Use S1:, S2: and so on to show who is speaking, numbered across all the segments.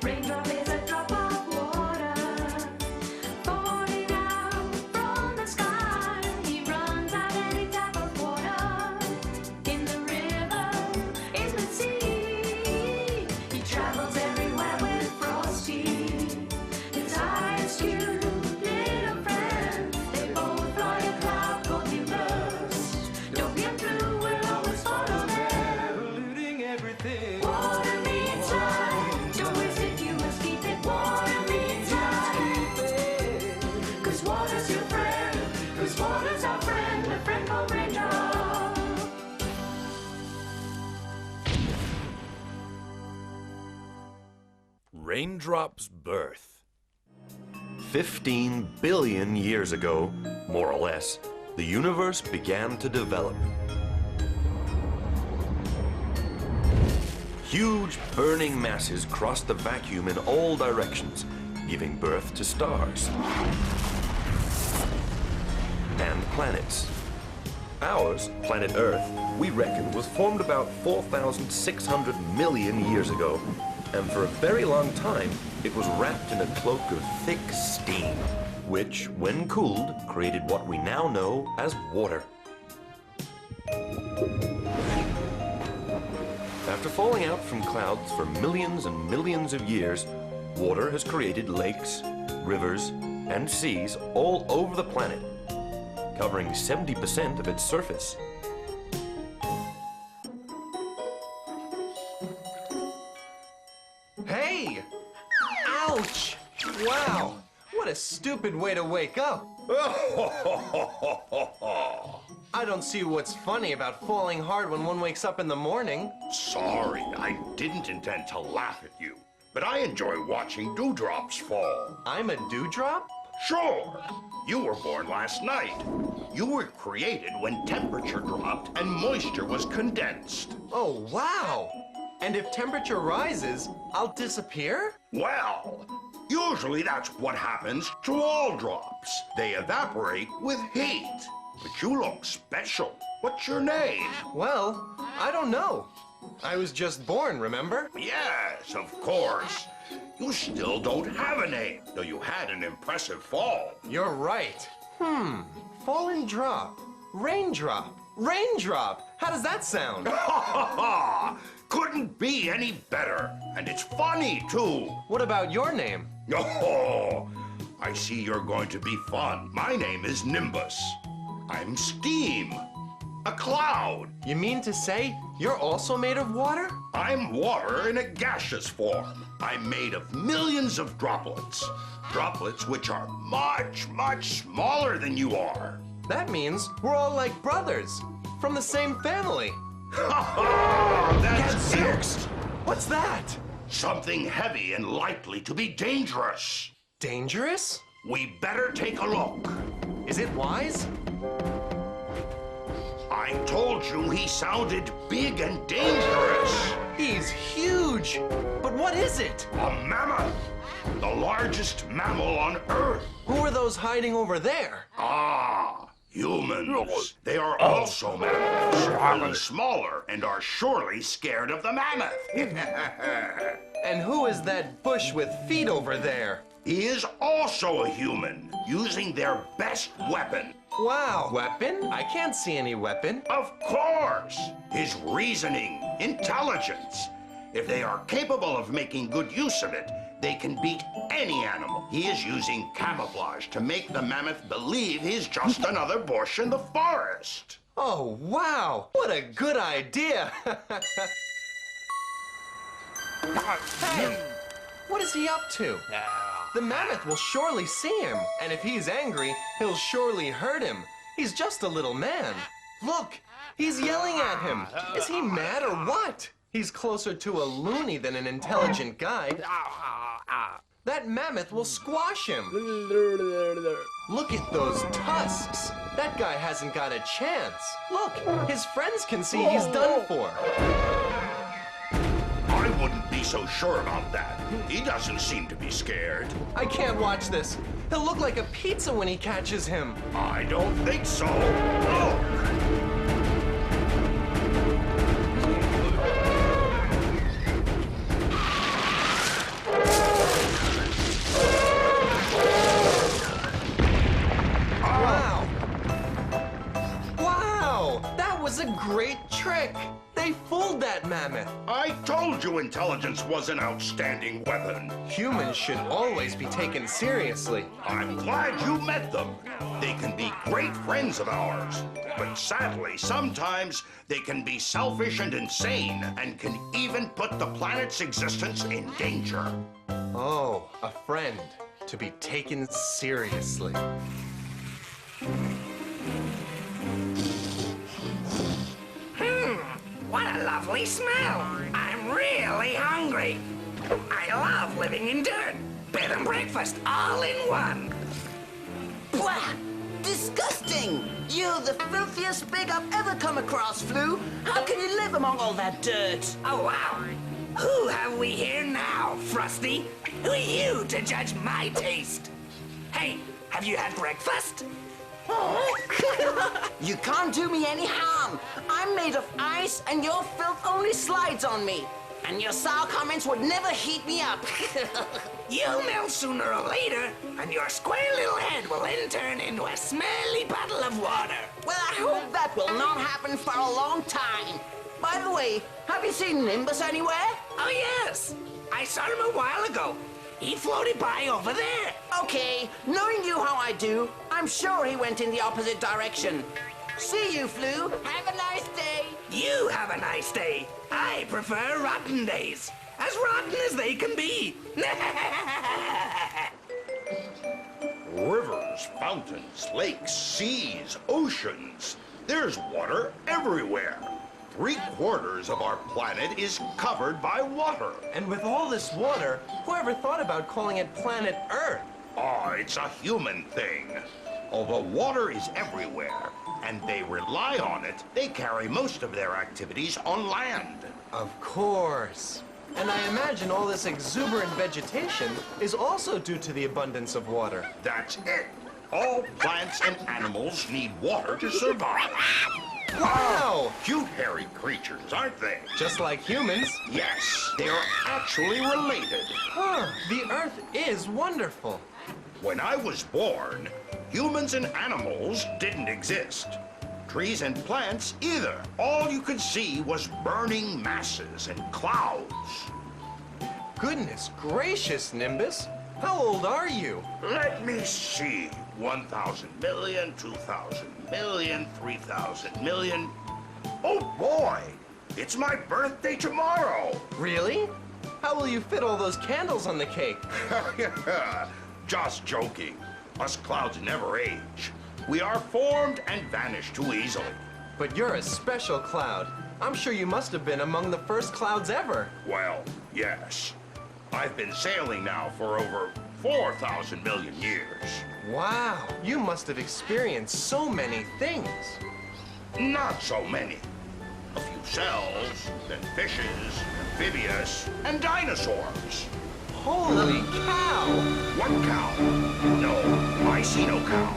S1: Raindrop is a drop of water falling out from the sky. He runs out any type of water in the river, in the sea. He travels everywhere with Frosty, his highest cute little friend. They both fly a cloud called Nimbus. Don't be a blue, we'll always follow them.
S2: Polluting everything.
S1: Water means life. Don't waste it, you must keep it. Water means life. 'Cause water's your friend. 'Cause water's our friend. A friend called Raindrop.
S3: Raindrop's birth. 15 billion years ago, more or less, the universe began to develop. Huge burning masses crossed the vacuum in all directions, giving birth to stars and planets. Ours, planet Earth, we reckon was formed about 4,600 million years ago, and for a very long time, it was wrapped in a cloak of thick steam, which, when cooled, created what we now know as water. After falling out from clouds for millions and millions of years, water has created lakes, rivers, and seas all over the planet, covering 70% of its surface.
S2: Hey! Ouch! Wow! What a stupid way to wake up. I don't see what's funny about falling hard when one wakes up in the morning.
S4: Sorry, I didn't intend to laugh at you, but I enjoy watching dewdrops fall.
S2: I'm a dewdrop?
S4: Sure, you were born last night. You were created when temperature dropped and moisture was condensed.
S2: Oh, wow! And if temperature rises, I'll disappear?
S4: Well, usually that's what happens to all drops. They evaporate with heat. But you look special. What's your name?
S2: Well, I don't know. I was just born, remember?
S4: Yes, of course. You still don't have a name, though you had an impressive fall.
S2: You're right. Fallen drop. Raindrop. Raindrop! How does that sound?
S4: Ha ha ha! Couldn't be any better. And it's funny, too.
S2: What about your name?
S4: Oh, I see you're going to be fun. My name is Nimbus. I'm steam. A cloud.
S2: You mean to say you're also made of water?
S4: I'm water in a gaseous form. I'm made of millions of droplets. Droplets which are much, much smaller than you are.
S2: That means we're all like brothers, from the same family.
S4: Ha ha! That's
S2: Gadzooks! What's that?
S4: something heavy and likely to be dangerous.
S2: Dangerous?
S4: We better take a look.
S2: Is it wise?
S4: I told you he sounded big and dangerous.
S2: He's huge! But what is it?
S4: A mammoth, the largest mammal on Earth.
S2: Who are those hiding over there?
S4: Ah, humans. They are also mammals, only smaller, and are surely scared of the mammoth.
S2: And who is that bush with feet over there?
S4: He is also a human, using their best weapon.
S2: Wow! Weapon? I can't see any weapon.
S4: Of course! His reasoning, intelligence. If they are capable of making good use of it, they can beat any animal. He is using camouflage to make the mammoth believe he's just another bush in the forest.
S2: Oh, wow! What a good idea! Hey! What is he up to? The mammoth will surely see him, and if he's angry, he'll surely hurt him. He's just a little man. Look, he's yelling at him. Is he mad or what? He's closer to a loony than an intelligent guy. That mammoth will squash him. Look at those tusks. That guy hasn't got a chance. Look, his friends can see he's done for.
S4: I wouldn't be so sure about that. He doesn't seem to be scared.
S2: I can't watch this. He'll look like a pizza when he catches him.
S4: I don't think so. Look!
S2: was a great trick. They fooled that mammoth.
S4: I told you intelligence was an outstanding weapon.
S2: Humans should always be taken seriously.
S4: I'm glad you met them. They can be great friends of ours. But sadly, sometimes they can be selfish and insane and can even put the planet's existence in danger.
S2: Oh, a friend to be taken seriously.
S5: What a lovely smell. I'm really hungry. I love living in dirt. Bed and breakfast all in one.
S6: Blah! Disgusting! You're the filthiest pig I've ever come across, Flu. How can you live among all that dirt?
S5: Oh, wow. Who have we here now, Frosty? Who are you to judge my taste? Hey, have you had breakfast?
S6: You can't do me any harm. I'm made of ice, and your filth only slides on me. And your sour comments would never heat me up.
S5: You'll melt sooner or later, and your square little head will then turn into a smelly puddle of water.
S6: Well, I hope that will not happen for a long time. By the way, have you seen Nimbus anywhere?
S5: Oh, yes. I saw him a while ago. He floated by over there.
S6: Okay, knowing you how I do, I'm sure he went in the opposite direction. See you, Flu. Have a nice day.
S5: You have a nice day. I prefer rotten days. As rotten as they can be.
S4: Rivers, fountains, lakes, seas, oceans. There's water everywhere. 3/4 of our planet is covered by water.
S2: And with all this water, whoever thought about calling it planet Earth?
S4: Oh, it's a human thing. Although water is everywhere, and they rely on it, they carry most of their activities on land.
S2: Of course. And I imagine all this exuberant vegetation is also due to the abundance of water.
S4: That's it. All plants and animals need water to survive.
S2: Wow!
S4: Cute hairy creatures, aren't they?
S2: Just like humans.
S4: Yes, they are actually related.
S2: Huh, the Earth is wonderful.
S4: When I was born, humans and animals didn't exist. Trees and plants either. All you could see was burning masses and clouds.
S2: Goodness gracious, Nimbus. How old are you?
S4: Let me see. 1,000 million, 2,000 million, 3,000 million. Oh boy! It's my birthday tomorrow!
S2: Really? How will you fit all those candles on the cake?
S4: Just joking. Us clouds never age. We are formed and vanish too easily.
S2: But you're a special cloud. I'm sure you must have been among the first clouds ever.
S4: Well, yes. I've been sailing now for over 4,000 million years.
S2: Wow, you must have experienced so many things.
S4: Not so many. A few cells, then fishes, amphibious, and dinosaurs.
S2: Holy cow!
S4: What cow? No, I see no cow.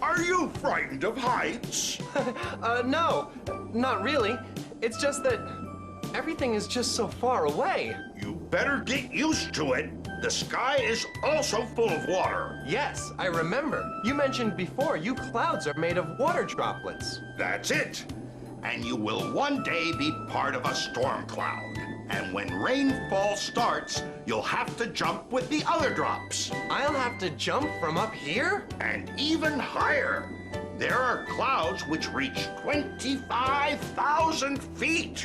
S4: Are you frightened of heights?
S2: No, not really. It's just that everything is just so far away.
S4: You better get used to it. The sky is also full of water.
S2: Yes, I remember. You mentioned before you clouds are made of water droplets.
S4: That's it. And you will one day be part of a storm cloud. And when rainfall starts, you'll have to jump with the other drops.
S2: I'll have to jump from up here?
S4: And even higher. There are clouds which reach 25,000 feet.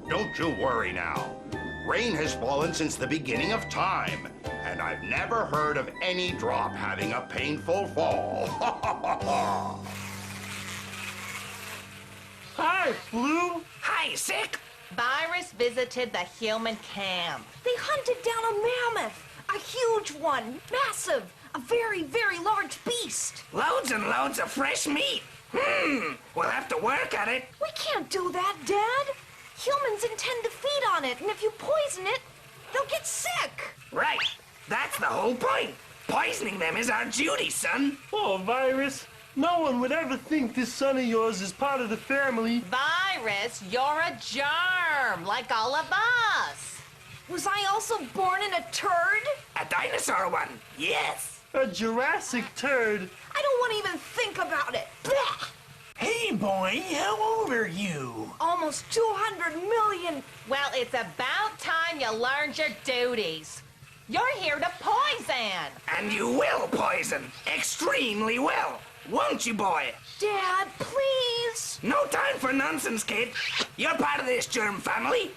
S4: Don't you worry now. Rain has fallen since the beginning of time, and I've never heard of any drop having a painful fall.
S2: Hi, Flu.
S5: Hi, Sick.
S7: Virus visited the human camp.
S8: They hunted down a mammoth, a huge one, massive, a very, very large beast.
S5: Loads and loads of fresh meat. We'll have to work at it.
S8: We can't do that, Dad. Humans intend to feed on it, and if you poison it, they'll get sick.
S5: Right. That's the whole point. Poisoning them is our duty, son.
S9: Oh, Virus. No one would ever think this son of yours is part of the family.
S7: Virus, you're a germ, like all of us.
S8: Was I also born in a turd?
S5: A dinosaur one. Yes.
S9: A Jurassic turd.
S8: I don't want to even think about about it. Blech.
S5: Hey, boy, how old are you?
S8: Almost 200 million.
S7: Well, it's about time you learned your duties. You're here to poison.
S5: And you will poison extremely well, won't you, boy?
S8: Dad, please.
S5: No time for nonsense, kid. You're part of this germ family,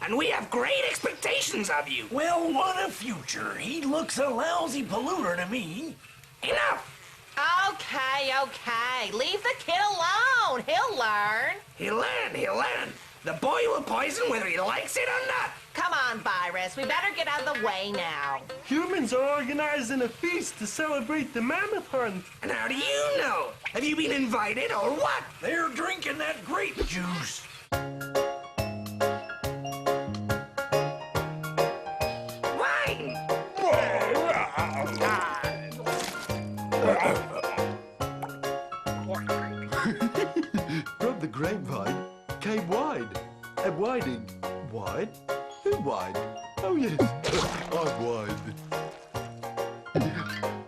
S5: and we have great expectations of you.
S10: Well, what a future. He looks a lousy polluter to me.
S5: Enough!
S7: Okay. Leave the kid alone. He'll learn.
S5: He'll learn. The boy will poison whether he likes it or not.
S7: Come on, Virus. We better get out of the way now.
S9: Humans are organizing a feast to celebrate the mammoth hunt.
S5: And how do you know? Have you been invited or what?
S10: They're drinking that grape juice.
S5: Wine!
S11: From the grapevine came wine. And whining. Wine? Who wine? Oh, yes. I'm wine.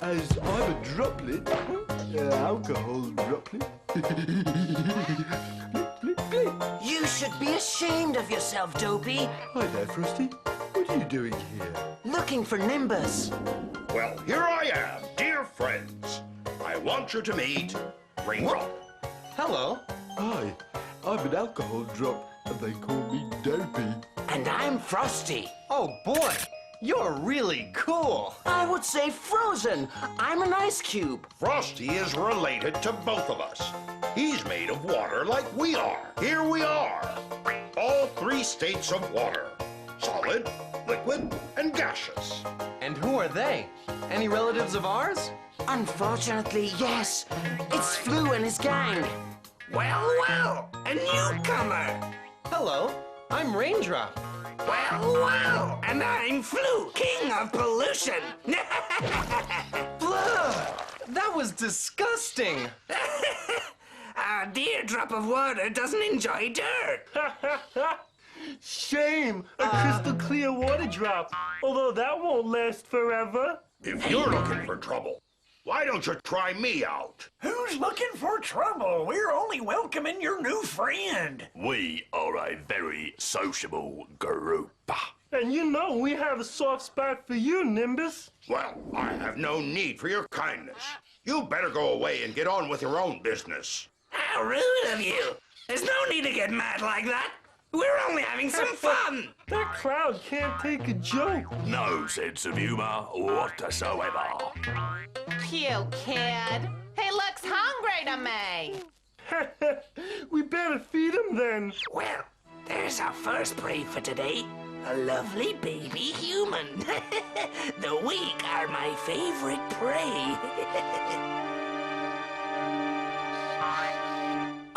S11: As I'm a droplet, alcohol droplet.
S6: You should be ashamed of yourself, Dopey.
S11: Hi there, Frosty. What are you doing here?
S6: Looking for Nimbus.
S4: Well, here I am, dear friends. I want you to meet Raindrop.
S2: Hello.
S11: Hi, I'm an alcohol drop, and they call me Dopey.
S6: And I'm Frosty.
S2: Oh boy, you're really cool.
S6: I would say frozen. I'm an ice cube.
S4: Frosty is related to both of us. He's made of water like we are. Here we are. All three states of water. Solid, liquid, and gaseous.
S2: And who are they? Any relatives of ours?
S6: Unfortunately, yes. It's Flu and his gang.
S5: Well, a newcomer.
S2: Hello, I'm Raindrop.
S5: Well, and I'm Flu, king of pollution.
S2: Blah! That was disgusting.
S5: Our dear drop of water doesn't enjoy dirt.
S9: Shame, a crystal clear water drop. Although that won't last forever.
S4: If you're looking for trouble, why don't you try me out?
S10: Who's looking for trouble? We're only welcoming your new friend.
S12: We are a very sociable group.
S9: And you know we have a soft spot for you, Nimbus.
S4: Well, I have no need for your kindness. You better go away and get on with your own business.
S5: How rude of you. There's no need to get mad like that. We're only having some fun.
S9: That crowd can't take a joke.
S12: No sense of humor whatsoever.
S7: Cute kid. He looks hungry to me.
S9: We better feed him then.
S5: Well, there's our first prey for today. A lovely baby human. The weak are my favorite prey.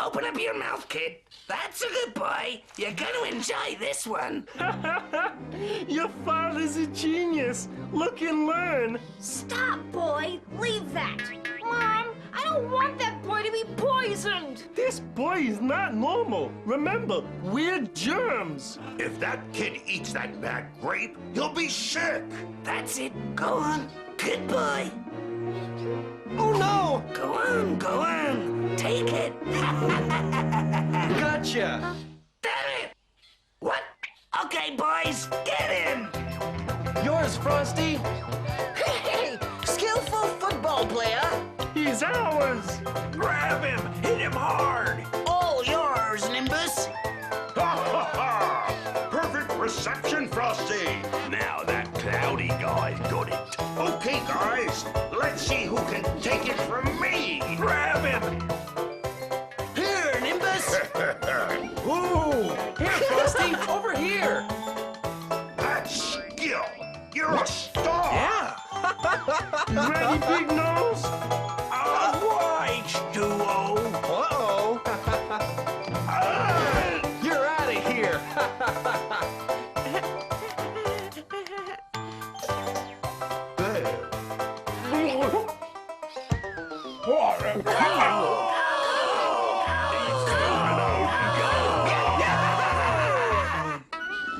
S5: Open up your mouth, kid. That's a good boy. You're gonna enjoy this one.
S9: Your father's a genius. Look and learn.
S8: Stop, boy. Leave that. Mom, I don't want that boy to be poisoned.
S9: This boy is not normal. Remember, we're germs.
S4: If that kid eats that bad grape, he'll be sick.
S5: That's it. Go on. Good boy.
S2: Oh no!
S5: Go on. Take it.
S2: Gotcha!
S5: Damn it! What? Okay, boys, get in!
S2: Yours, Frosty!
S6: Hey, skillful football player.
S9: He's ours.
S10: Grab him. Hit him hard.
S6: All yours, Nimbus.
S4: Ha ha ha! Perfect reception, Frosty.
S12: Now that cloudy guy got it.
S4: Okay, guys, let's see who can take it from me.
S10: Grab him.
S6: Here, Nimbus.
S4: Ooh,
S2: Here, Frosty! Over here!
S4: that's skill. You're a star.
S2: Yeah!
S9: You ready, Big Nose?
S10: All right, Duo.
S2: Uh-oh! You're out of here!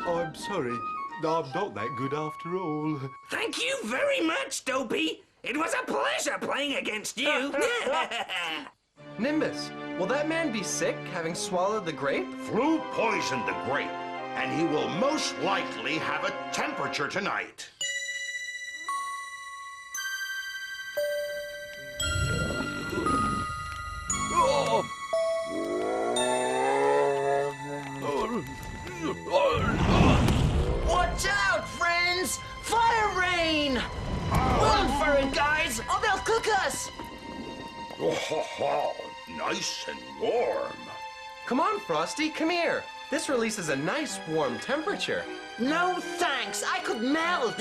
S11: I'm sorry. I'm not that good after all.
S5: Thank you very much, Dopey. It was a pleasure playing against you.
S2: Nimbus, will that man be sick, having swallowed the grape?
S4: Flu poisoned the grape, and he will most likely have a temperature tonight.
S6: Watch out, friends! Fire rain! Run for it, guys, or they'll cook us!
S4: Oh, nice and warm.
S2: Come on, Frosty, come here. This releases a nice warm temperature.
S6: No thanks, I could melt!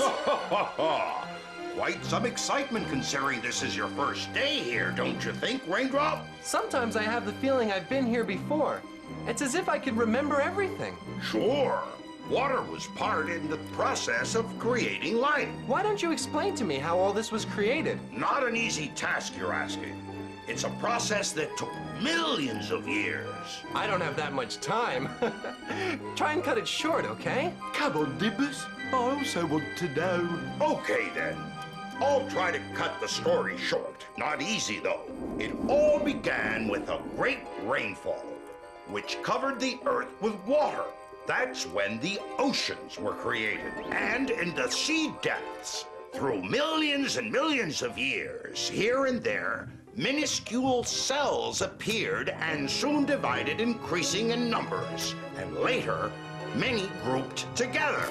S4: Quite some excitement considering this is your first day here, don't you think, Raindrop?
S2: Sometimes I have the feeling I've been here before. It's as if I could remember everything.
S4: Sure. Water was part in the process of creating life.
S2: Why don't you explain to me how all this was created?
S4: Not an easy task, you're asking. It's a process that took millions of years.
S2: I don't have that much time. Try and cut it short, okay?
S11: Come on, Nimbus. I also want to know.
S4: Okay, then. I'll try to cut the story short. Not easy, though. It all began with a great rainfall, which covered the earth with water. That's when the oceans were created. And in the sea depths, through millions and millions of years, here and there, minuscule cells appeared and soon divided, increasing in numbers. And later, many grouped together,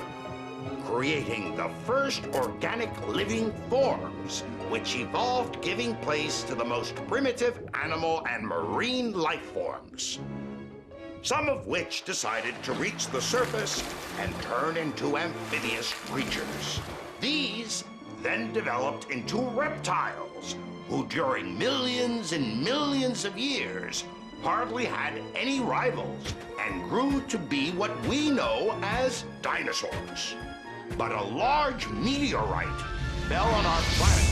S4: creating the first organic living forms, which evolved, giving place to the most primitive animal and marine life forms, some of which decided to reach the surface and turn into amphibious creatures. These then developed into reptiles, who during millions and millions of years hardly had any rivals and grew to be what we know as dinosaurs. But a large meteorite fell on our planet,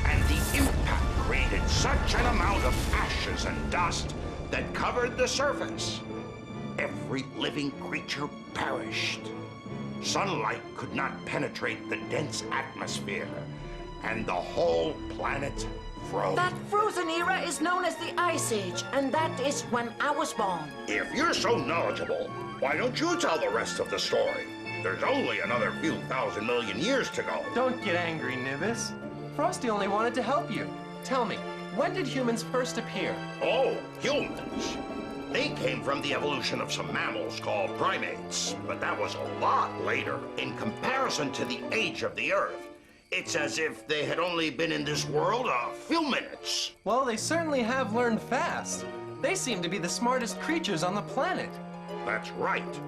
S4: and the impact created such an amount of ashes and dust that covered the surface. Every living creature perished. Sunlight could not penetrate the dense atmosphere, and the whole planet froze.
S6: That frozen era is known as the Ice Age, and that is when I was born.
S4: If you're so knowledgeable, why don't you tell the rest of the story? There's only another few thousand million years to go.
S2: Don't get angry, Nimbus. Frosty only wanted to help you. Tell me, when did humans first appear?
S4: Oh, humans. They came from the evolution of some mammals called primates, but that was a lot later. In comparison to the age of the Earth, it's as if they had only been in this world a few minutes.
S2: Well, they certainly have learned fast. They seem to be the smartest creatures on the planet.
S4: That's right.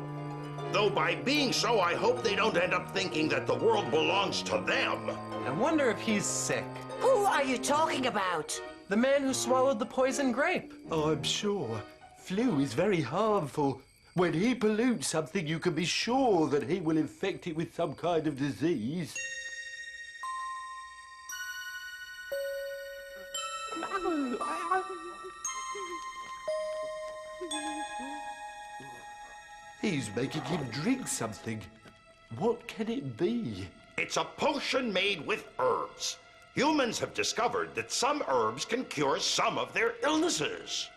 S4: Though by being so, I hope they don't end up thinking that the world belongs to them.
S2: I wonder if he's sick.
S6: Who are you talking about?
S2: The man who swallowed the poison grape.
S11: I'm sure. Flu is very harmful. When he pollutes something, you can be sure that he will infect it with some kind of disease. He's making him drink something. What can it be?
S4: It's a potion made with herbs. Humans have discovered that some herbs can cure some of their illnesses.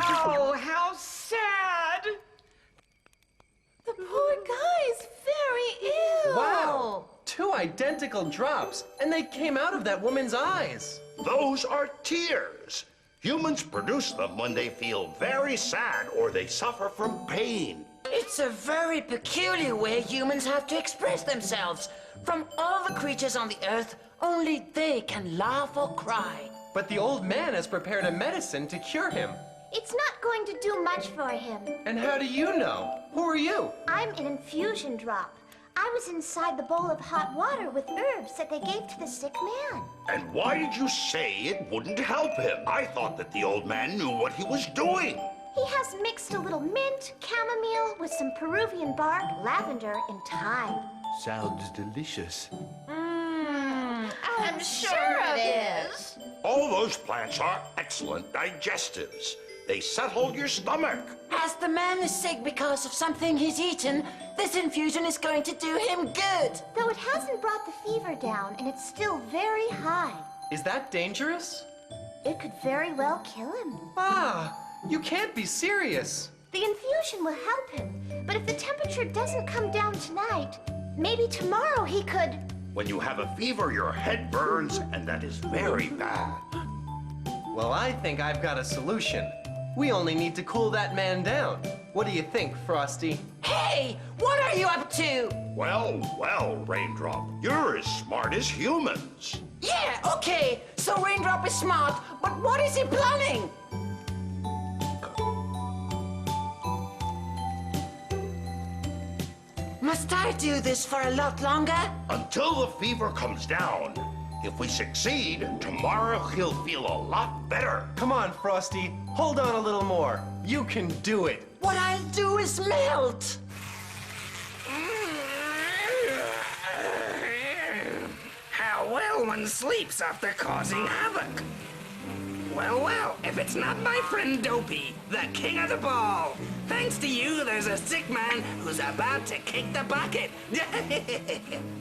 S7: Oh, how sad!
S8: The poor guy's very ill.
S2: Wow! 2 identical drops, and they came out of that woman's eyes.
S4: Those are tears. Humans produce them when they feel very sad or they suffer from pain.
S6: It's a very peculiar way humans have to express themselves. From all the creatures on the earth, only they can laugh or cry.
S2: But the old man has prepared a medicine to cure him.
S1: It's not going to do much for him.
S2: And how do you know? Who are you?
S1: I'm an infusion drop. I was inside the bowl of hot water with herbs that they gave to the sick man.
S4: And why did you say it wouldn't help him? I thought that the old man knew what he was doing.
S1: He has mixed a little mint, chamomile with some Peruvian bark, lavender, and thyme.
S11: Sounds delicious.
S7: I'm sure it is.
S4: All those plants are excellent digestives. They settle your stomach.
S6: As the man is sick because of something he's eaten, this infusion is going to do him good.
S8: Though it hasn't brought the fever down, and it's still very high.
S2: Is that dangerous?
S8: It could very well kill him.
S2: Ah, you can't be serious.
S8: The infusion will help him, but if the temperature doesn't come down tonight, maybe tomorrow he could...
S4: When you have a fever, your head burns, and that is very bad.
S2: Well, I think I've got a solution. We only need to cool that man down. What do you think, Frosty?
S6: Hey, what are you up to?
S4: Well, well, Raindrop, you're as smart as humans.
S6: Yeah, okay, so Raindrop is smart, but what is he planning? Must I do this for a lot longer?
S4: Until the fever comes down. If we succeed, tomorrow he'll feel a lot better.
S2: Come on, Frosty. Hold on a little more. You can do it.
S6: What I'll do is melt.
S5: How well one sleeps after causing havoc. Well, well, if it's not my friend Dopey, the king of the ball. Thanks to you, there's a sick man who's about to kick the bucket.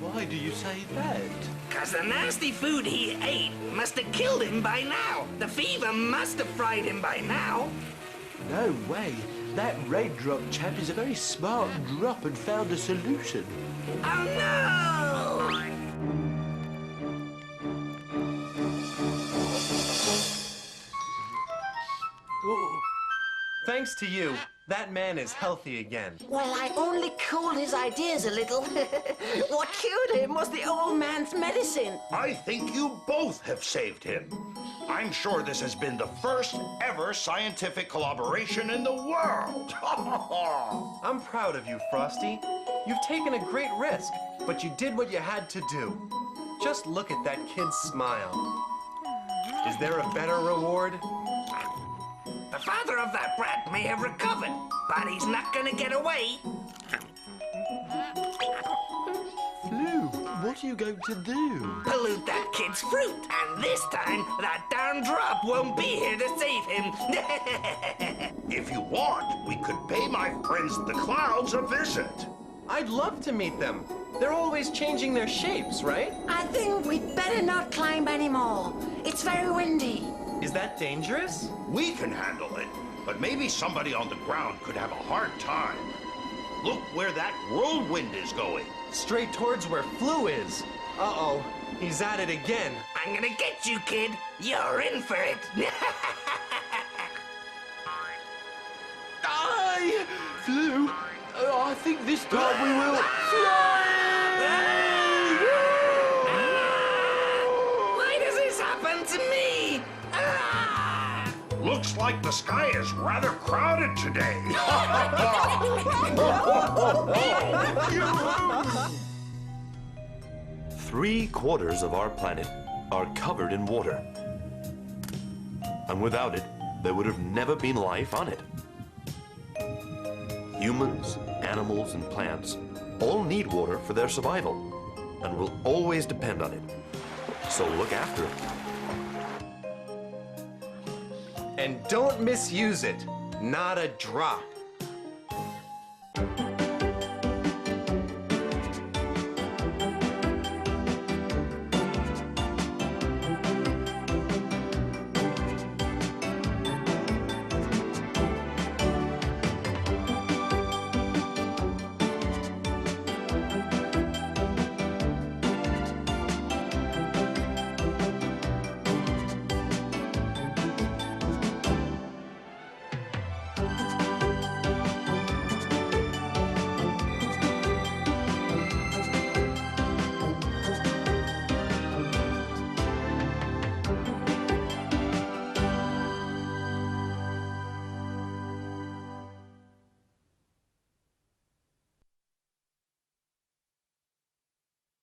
S11: Why do you say that?
S5: Cause the nasty food he ate must have killed him by now. The fever must have fried him by now.
S11: No way. That Raindrop chap is a very smart drop and found a solution.
S5: Oh no!
S2: Thanks to you, that man is healthy again.
S6: Well, I only cooled his ideas a little. What cured him was the old man's medicine.
S4: I think you both have saved him. I'm sure this has been the first ever scientific collaboration in the world.
S2: I'm proud of you, Frosty. You've taken a great risk, but you did what you had to do. Just look at that kid's smile. Is there a better reward?
S5: The father of that brat may have recovered, but he's not gonna get away.
S11: Flu, what are you going to do?
S5: Pollute that kid's fruit, and this time, that darn drop won't be here to save him.
S4: If you want, we could pay my friends the clouds a visit.
S2: I'd love to meet them. They're always changing their shapes, right?
S6: I think we'd better not climb anymore. It's very windy.
S2: Is that dangerous?
S4: We can handle it, but maybe somebody on the ground could have a hard time. Look where that whirlwind is going.
S2: Straight towards where Flu is. Uh-oh, he's at it again.
S5: I'm gonna get you, kid. You're in for it.
S11: Die! Flu, I think this time we will fly!
S5: Why does this happen to me?
S4: Looks like the sky is rather crowded today.
S3: 3/4 of our planet are covered in water. And without it, there would have never been life on it. Humans, animals, and plants all need water for their survival and will always depend on it. So look after it.
S2: And don't misuse it. Not a drop.